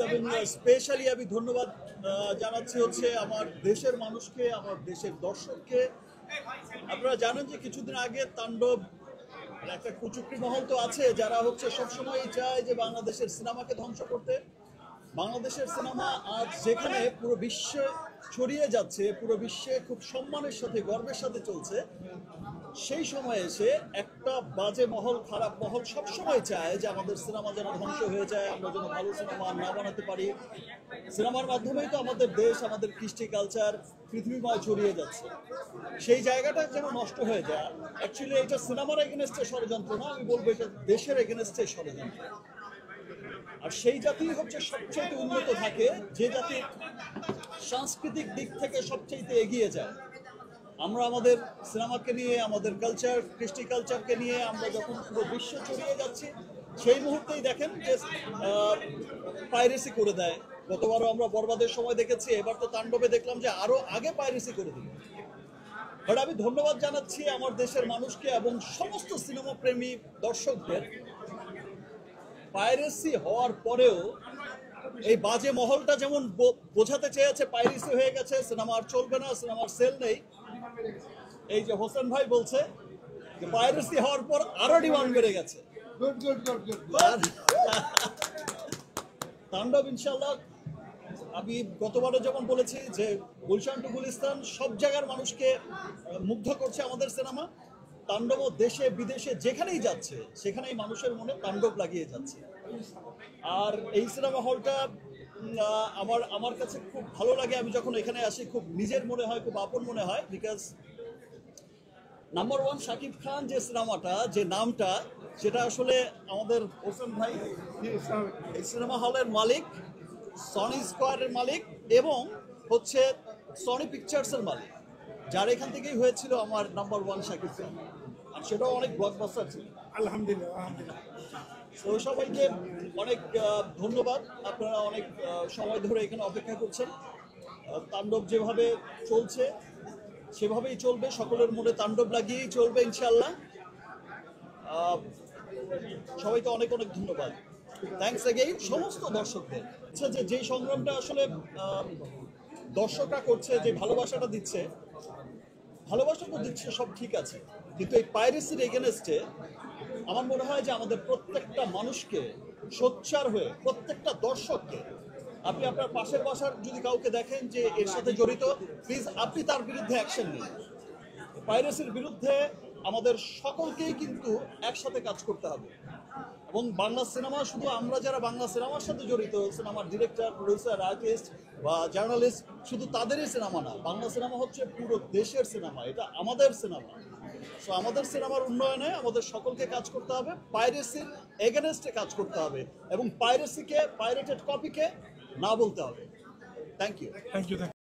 এবং স্পেশালি আমি ধন্যবাদ জানাচ্ছি হচ্ছে আমার দেশের মানুষকে, আমার দেশের দর্শককে। আপনারা জানেন যে কিছুদিন আগে তাণ্ডব একটা কুচুকরি মহল তো আছে যারা হচ্ছে সবসময় চায় যে বাংলাদেশের সিনেমাকে ধ্বংস করতে। বাংলাদেশের সিনেমা আজ যেখানে পুরো বিশ্বে ছড়িয়ে যাচ্ছে, পুরো বিশ্বে খুব সম্মানের সাথে গর্বের সাথে চলছে, সেই সময় এসে একটা বাজে মহল, খারাপ মহল সবসময় চায় যে আমাদের সিনেমা যেন ধ্বংস হয়ে যায়, আমরা যেন ভালো সিনেমা না বানাতে পারি। সিনেমার মাধ্যমেই তো আমাদের দেশ, আমাদের কৃষ্টি কালচার পৃথিবীময় ছড়িয়ে যাচ্ছে। সেই জায়গাটা যেন নষ্ট হয়ে যায়। অ্যাকচুয়ালি এটা সিনেমার এগেনস্টে ষড়যন্ত্র না, আমি বলবো এটা দেশের এগেনস্টে ষড়যন্ত্র। আর সেই জাতি হচ্ছে সবচেয়ে উন্নত থাকে যে জাতি সাংস্কৃতিক দিক থেকে সবচেয়ে এগিয়ে যায়। আমরা আমাদের সিনেমাকে নিয়ে, আমাদের কালচার, কৃষ্টি কালচারকে নিয়ে আমরা যখন পুরো বিশ্ব ছড়িয়ে যাচ্ছি, সেই মুহূর্তেই দেখেন যে পাইরেসি করে দেয়। গতবারও আমরা বরবাদের সময় দেখেছি, এবার তো তাণ্ডবে দেখলাম যে আরো আগে পাইরেসি করে দিল। বাট আমি ধন্যবাদ জানাচ্ছি আমার দেশের মানুষকে এবং সমস্ত সিনেমা প্রেমী দর্শকদের। পাইরেসি হওয়ার পরেও এই বাজে মহলটা যেমন বোঝাতে চেয়েছে পাইরেসি হয়ে গেছে, সিনেমা আর চলবে না, সিনেমার সেল নেই, এই যে হোসেন ভাই বলছে যে পাইরেসি হওয়ার পর আরো ডিমান্ড বেড়ে গেছে। তাণ্ডব ইনশাল্লাহ, আমি গতবারও যেমন বলেছি যে গুলশান টু গুলিস্তান সব জায়গার মানুষকে মুগ্ধ করছে আমাদের সিনেমা। তাণ্ডব দেশে বিদেশে যেখানেই যাচ্ছে সেখানেই মানুষের মনে তাণ্ডব লাগিয়ে যাচ্ছে। আর এই সিনেমা হলটা আমার কাছে খুব ভালো লাগে। আমি যখন এখানে আসি খুব নিজের মনে হয়, খুব আপন মনে হয়। Because number one Shakib Khan যে সিনেমাটা, যে নামটা, সেটা আসলে আমাদের হোসেন ভাই এই সিনেমা হলের মালিক, সনি স্কোয়ারের মালিক এবং হচ্ছে সনি পিকচার্সের মালিক, যার এখান থেকেই হয়েছিল আমার নাম্বার ওয়ান শাকিব খান। আর সেটাও অনেক ব্লকবাস্টার ছিল। আলহামদুলিল্লাহ। তো সবাইকে অনেক ধন্যবাদ। আপনারা অনেক সময় ধরে এখানে অপেক্ষা করছেন। তাণ্ডব যেভাবে চলছে সেভাবেই চলবে, সকলের মনে তাণ্ডব লাগিয়েই চলবে ইনশাল্লাহ। সবাইকে অনেক অনেক ধন্যবাদ। থ্যাঙ্কস এগেইন সমস্ত দর্শকদের। আচ্ছা, যে সংগ্রামটা আসলে দর্শকরা করছে, যে ভালোবাসাটা দিচ্ছে, ভালোবাসা তো দিচ্ছে, সব ঠিক আছে, কিন্তু এই পাইরেসির এগেনস্টে আমার মনে হয় যে আমাদের প্রত্যেকটা মানুষকে সোচ্চার হয়ে, প্রত্যেকটা দর্শককে, আপনি আপনার পাশের বাসার যদি কাউকে দেখেন যে এর সাথে জড়িত, প্লিজ আপনি তার বিরুদ্ধে অ্যাকশন নিন। পাইরেসির বিরুদ্ধে আমাদের সকলকেই কিন্তু একসাথে কাজ করতে হবে। এবং বাংলা সিনেমা শুধু আমরা যারা বাংলা সিনেমার সাথে জড়িত, সিনেমার ডিরেক্টর, প্রডিউসার, আর্টিস্ট বা জার্নালিস্ট, শুধু তাদেরই সিনেমা না, বাংলা সিনেমা হচ্ছে পুরো দেশের সিনেমা, এটা আমাদের সিনেমা। সো আমাদের সিনেমার উন্নয়নে আমাদের সকলকে কাজ করতে হবে, পাইরেসির এগেনস্টে কাজ করতে হবে এবং পাইরেসিকে, পাইরেটেড কপিকে না বলতে হবে। Thank you.